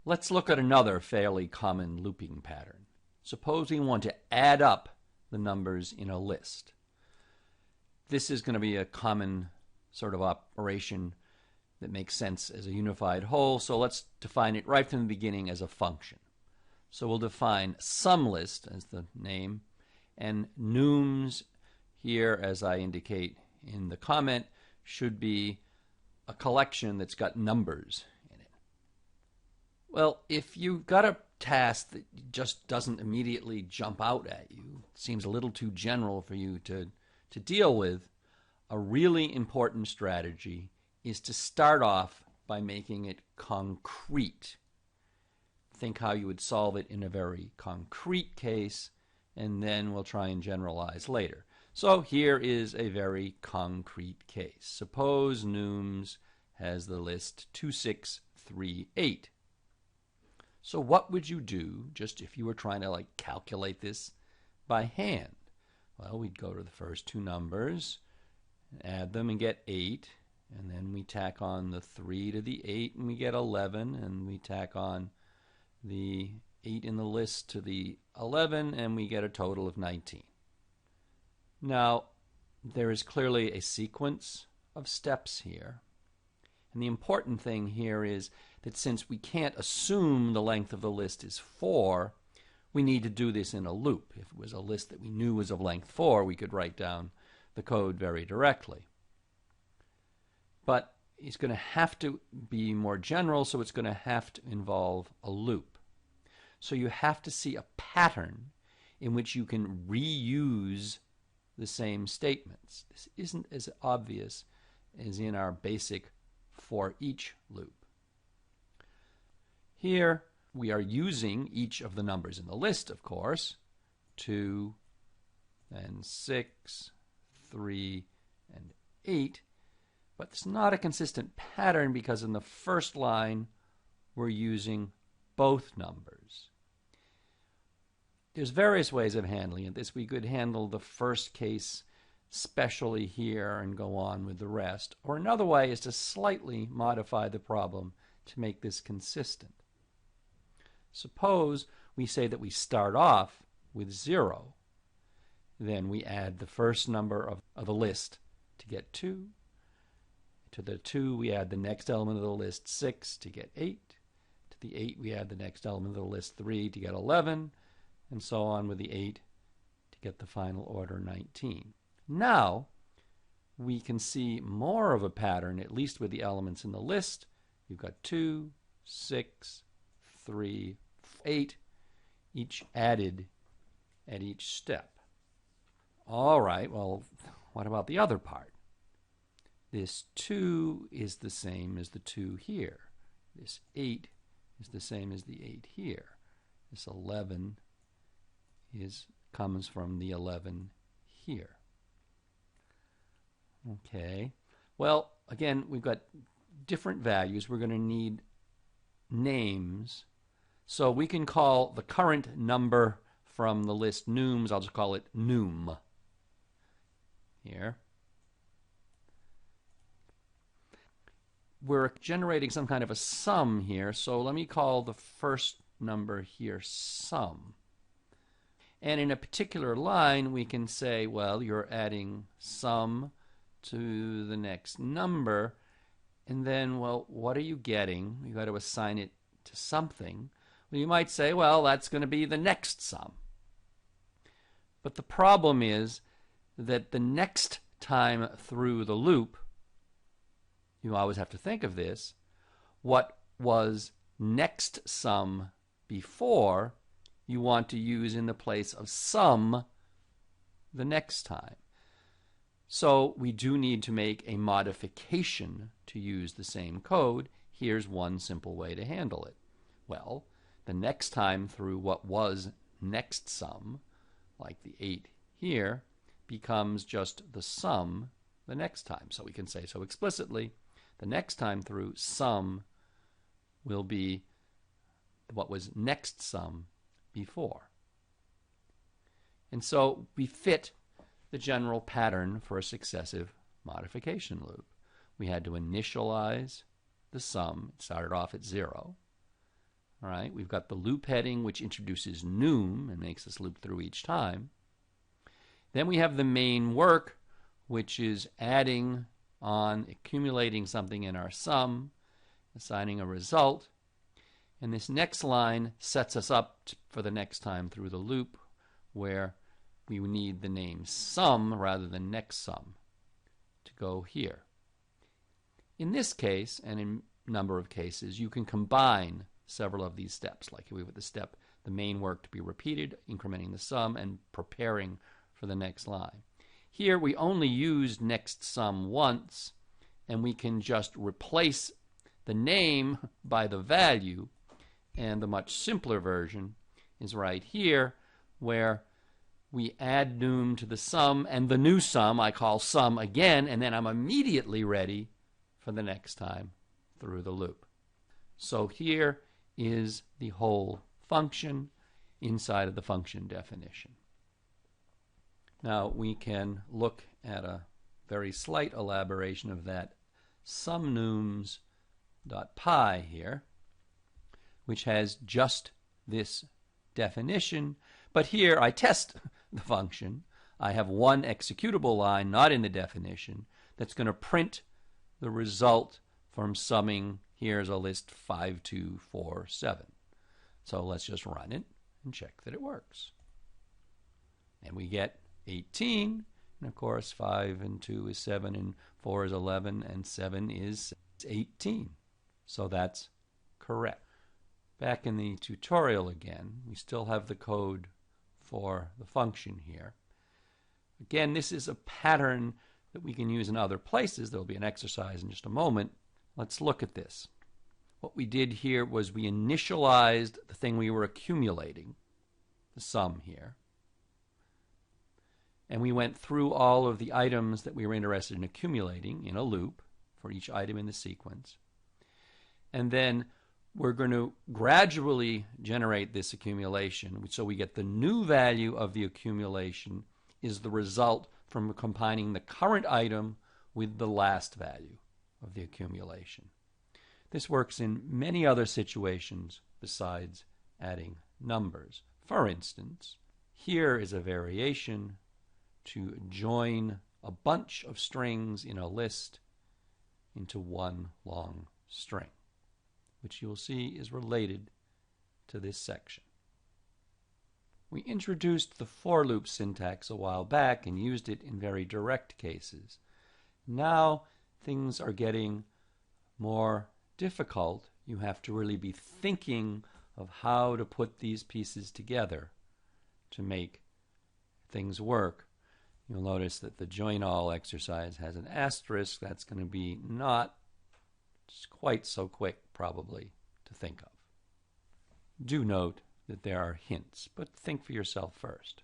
Let's look at another fairly common looping pattern. Suppose we want to add up the numbers in a list. This is going to be a common sort of operation that makes sense as a unified whole, so let's define it right from the beginning as a function. So we'll define SUMList as the name, and nums here, as I indicate in the comment, should be a collection that's got numbers in it. Well, if you've got a task that just doesn't immediately jump out at you, seems a little too general for you to deal with, a really important strategy is to start off by making it concrete. Think how you would solve it in a very concrete case, and then we'll try and generalize later. So here is a very concrete case. Suppose nums has the list 2638. So what would you do just if you were trying to calculate this by hand? Well, we'd go to the first two numbers, add them and get 8, and then we tack on the 3 to the 8 and we get 11, and we tack on the 8 in the list to the 11 and we get a total of 19. Now, there is clearly a sequence of steps here. And the important thing here is that since we can't assume the length of the list is 4, we need to do this in a loop. If it was a list that we knew was of length 4, we could write down the code very directly. But it's going to have to be more general, so it's going to have to involve a loop. So you have to see a pattern in which you can reuse the same statements. This isn't as obvious as in our basic for each loop. Here we are using each of the numbers in the list, of course, 2, then 6, 3, and 8. But it's not a consistent pattern because in the first line we're using both numbers. There's various ways of handling this. We could handle the first case specially here and go on with the rest. Or another way is to slightly modify the problem to make this consistent. Suppose we say that we start off with 0. Then we add the first number of the list to get 2. To the 2 we add the next element of the list 6 to get 8. To the 8 we add the next element of the list 3 to get 11. And so on with the 8 to get the final order 19. Now we can see more of a pattern, at least with the elements in the list. You've got 2, 6, 3, 8, each added at each step. All right, well, what about the other part? This 2 is the same as the 2 here. This 8 is the same as the 8 here. This 11 comes from the 11 here. Okay. Well, again, we've got different values. We're going to need names. So we can call the current number from the list nums, I'll just call it num here. We're generating some kind of a sum here, so let me call the first number here sum. And in a particular line, we can say, well, you're adding sum to the next number, and then, well, what are you getting? You've got to assign it to something. Well, you might say, well, that's going to be the next sum. But the problem is that the next time through the loop, you always have to think of this, what was next sum before, you want to use in the place of sum the next time. So we do need to make a modification to use the same code. Here's one simple way to handle it. Well, the next time through what was next sum, like the 8 here, becomes just the sum the next time. So we can say so explicitly, the next time through sum will be what was next sum before. And so we fit the general pattern for a successive modification loop. We had to initialize the sum. It started off at 0. All right, we've got the loop heading, which introduces num and makes us loop through each time. Then we have the main work, which is adding on, accumulating something in our sum, assigning a result. And this next line sets us up for the next time through the loop, where we need the name sum rather than next sum to go here. In this case, and in a number of cases, you can combine several of these steps, like we have the step, the main work to be repeated, incrementing the sum, and preparing for the next line. Here we only used next sum once, and we can just replace the name by the value, and the much simpler version is right here, where we add num to the sum, and the new sum I call sum again, and then I'm immediately ready for the next time through the loop. So here is the whole function inside of the function definition. Now we can look at a very slight elaboration of that sumnums.py here, which has just this definition, but here I test the function. I have one executable line, not in the definition, that's going to print the result from summing. Here's a list 5, 2, 4, 7. So let's just run it and check that it works. And we get 18, and of course 5 and 2 is 7, and 4 is 11, and 7 is 18. So that's correct. Back in the tutorial again, we still have the code for the function here. Again, this is a pattern that we can use in other places. There'll be an exercise in just a moment. Let's look at this. What we did here was we initialized the thing we were accumulating, the sum here, and we went through all of the items that we were interested in accumulating in a loop for each item in the sequence. And then we're going to gradually generate this accumulation, so we get the new value of the accumulation is the result from combining the current item with the last value of the accumulation. This works in many other situations besides adding numbers. For instance, here is a variation to join a bunch of strings in a list into one long string, which you'll see is related to this section. We introduced the for loop syntax a while back and used it in very direct cases. Now things are getting more difficult. You have to really be thinking of how to put these pieces together to make things work. You'll notice that the join all exercise has an asterisk. That's going to be not quite so quick, probably, to think of. Do note that there are hints, but think for yourself first.